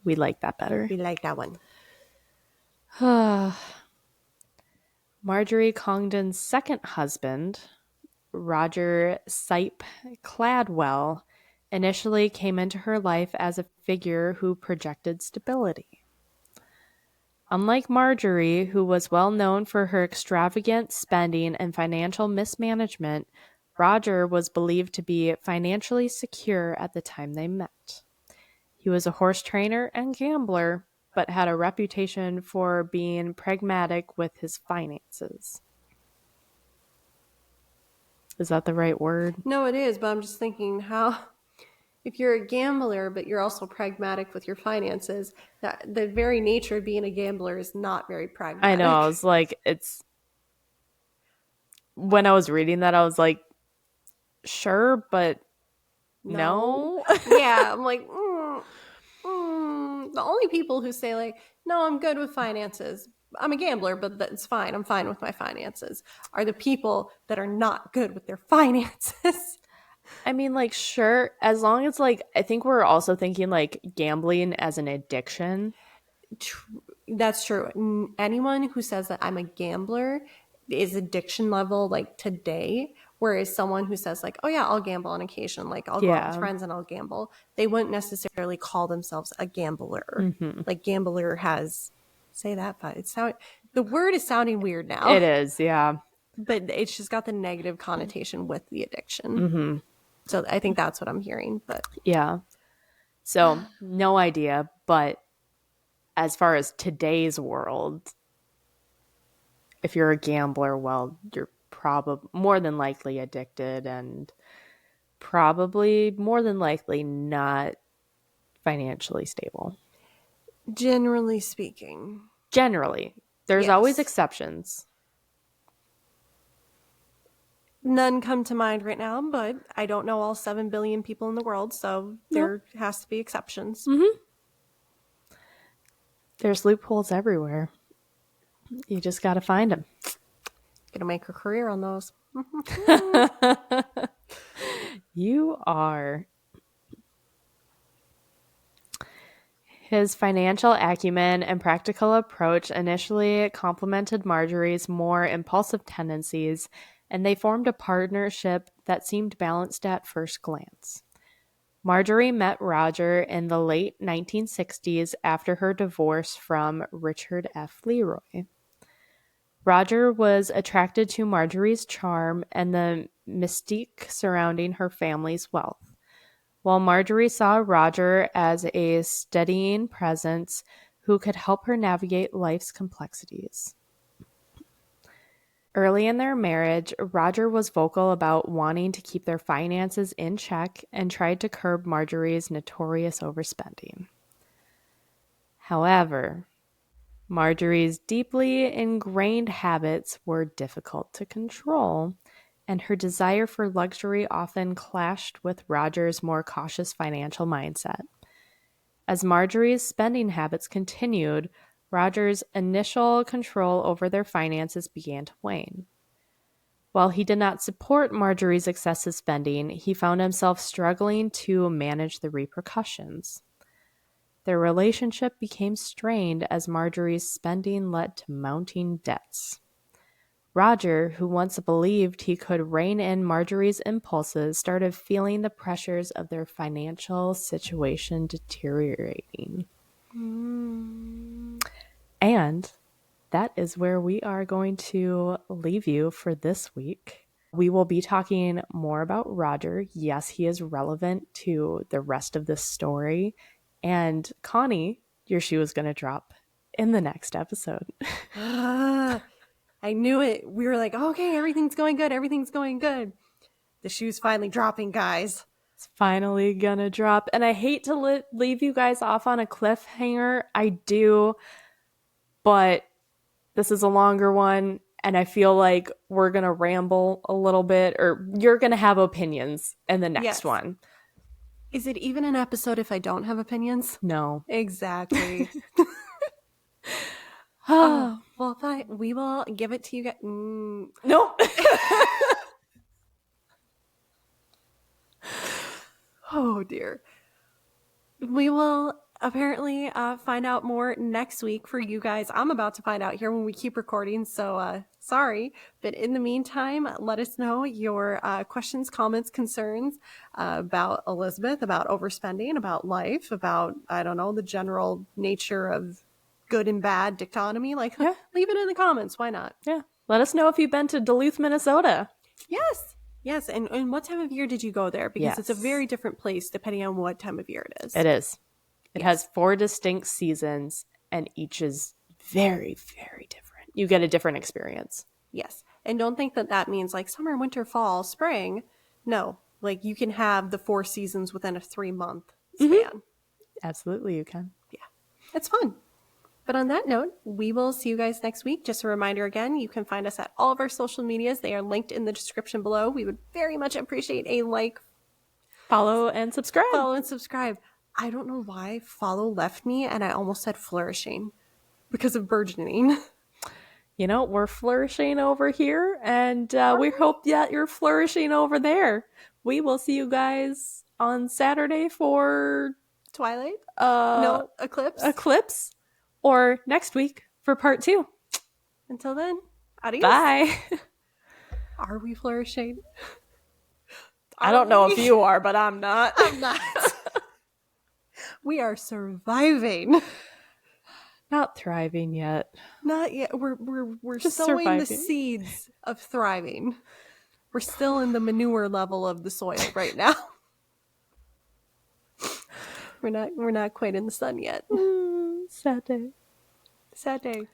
Speaker 1: We like that better.
Speaker 2: We like that one.
Speaker 1: Marjorie Congdon's second husband, Roger Sipe Cladwell, initially came into her life as a figure who projected stability. Unlike Marjorie, who was well known for her extravagant spending and financial mismanagement, Roger was believed to be financially secure at the time they met. He was a horse trainer and gambler, but had a reputation for being pragmatic with his finances. Is that the right word?
Speaker 2: No, it is, but I'm just thinking how, if you're a gambler, but you're also pragmatic with your finances, that the very nature of being a gambler is not very pragmatic.
Speaker 1: I know. I was like, when I was reading that, I was like, sure, but no.
Speaker 2: Yeah, I'm like, the only people who say like, no, I'm good with finances. I'm a gambler, but that's fine. I'm fine with my finances. Are the people that are not good with their finances.
Speaker 1: I mean, like, sure, as long as, like, I think we're also thinking, like, gambling as an addiction.
Speaker 2: That's true. Anyone who says that I'm a gambler is addiction level, like, today. Whereas someone who says, like, oh, yeah, I'll gamble on occasion, like, I'll go out with friends and I'll gamble, they wouldn't necessarily call themselves a gambler.
Speaker 1: Mm-hmm.
Speaker 2: Like, gambler has, say that, but the word is sounding weird now.
Speaker 1: It is, yeah.
Speaker 2: But it's just got the negative connotation with the addiction.
Speaker 1: Mm-hmm.
Speaker 2: So I think that's what I'm hearing. But
Speaker 1: yeah. So, no idea. But as far as today's world, if you're a gambler, well, you're probably more than likely addicted and probably more than likely not financially stable.
Speaker 2: Generally speaking.
Speaker 1: Generally. There's always exceptions.
Speaker 2: None come to mind right now, but I don't know all 7 billion people in the world, so there has to be exceptions.
Speaker 1: Mm-hmm. There's loopholes everywhere. You just got to find them.
Speaker 2: Gonna make a career on those.
Speaker 1: You are. His financial acumen and practical approach initially complemented Marjorie's more impulsive tendencies, and they formed a partnership that seemed balanced at first glance. Marjorie met Roger in the late 1960s after her divorce from Richard F. Leroy. Roger was attracted to Marjorie's charm and the mystique surrounding her family's wealth, while Marjorie saw Roger as a steadying presence who could help her navigate life's complexities. Early in their marriage, Roger was vocal about wanting to keep their finances in check and tried to curb Marjorie's notorious overspending. However, Marjorie's deeply ingrained habits were difficult to control, and her desire for luxury often clashed with Roger's more cautious financial mindset. As Marjorie's spending habits continued, Roger's initial control over their finances began to wane. While he did not support Marjorie's excessive spending, he found himself struggling to manage the repercussions. Their relationship became strained as Marjorie's spending led to mounting debts. Roger, who once believed he could rein in Marjorie's impulses, started feeling the pressures of their financial situation deteriorating. And that is where we are going to leave you for this week. We will be talking more about Roger. Yes, he is relevant to the rest of this story. And Connie, your shoe is going to drop in the next episode.
Speaker 2: I knew it. We were like, okay, everything's going good. Everything's going good. The shoe's finally dropping, guys.
Speaker 1: It's finally going to drop. And I hate to leave you guys off on a cliffhanger. I do. But this is a longer one. And I feel like we're going to ramble a little bit. Or you're going to have opinions in the next one.
Speaker 2: Is it even an episode if I don't have opinions?
Speaker 1: No.
Speaker 2: Exactly. Well, fine. We will give it to you guys.
Speaker 1: Nope.
Speaker 2: Oh, dear. We will apparently find out more next week for you guys. I'm about to find out here when we keep recording, so sorry. But in the meantime, let us know your questions, comments, concerns about Elizabeth, about overspending, about life, about, I don't know, the general nature of good and bad dichotomy. Like,
Speaker 1: Yeah.
Speaker 2: leave it in the comments. Why not?
Speaker 1: Yeah. Let us know if you've been to Duluth, Minnesota.
Speaker 2: Yes. Yes. And what time of year did you go there? Because it's a
Speaker 1: Yes.
Speaker 2: very different place depending on what time of year it is.
Speaker 1: It is. It
Speaker 2: Yes.
Speaker 1: has 4 distinct seasons, and each is very, very different. You get a different experience.
Speaker 2: Yes. And don't think that that means like summer, winter, fall, spring. No. Like you can have the 4 seasons within a 3-month span.
Speaker 1: Absolutely, you can.
Speaker 2: Yeah. It's fun. But on that note, we will see you guys next week. Just a reminder again, you can find us at all of our social medias. They are linked in the description below. We would very much appreciate a like,
Speaker 1: Follow and subscribe.
Speaker 2: follow, and subscribe. I don't know why follow left me and I almost said flourishing because of burgeoning.
Speaker 1: You know, we're flourishing over here, and we hope that you're flourishing over there. We will see you guys on Saturday for
Speaker 2: Twilight? No, Eclipse?
Speaker 1: Eclipse, or next week for part 2.
Speaker 2: Until then, adios.
Speaker 1: Bye.
Speaker 2: Are we flourishing?
Speaker 1: I don't know if you are, but I'm not.
Speaker 2: I'm not. We are surviving.
Speaker 1: Not thriving yet.
Speaker 2: Not yet. We're
Speaker 1: Just
Speaker 2: sowing
Speaker 1: surviving.
Speaker 2: the seeds of thriving. We're still in the manure level of the soil right now. We're not quite in the sun yet.
Speaker 1: Sad day.
Speaker 2: Sad day.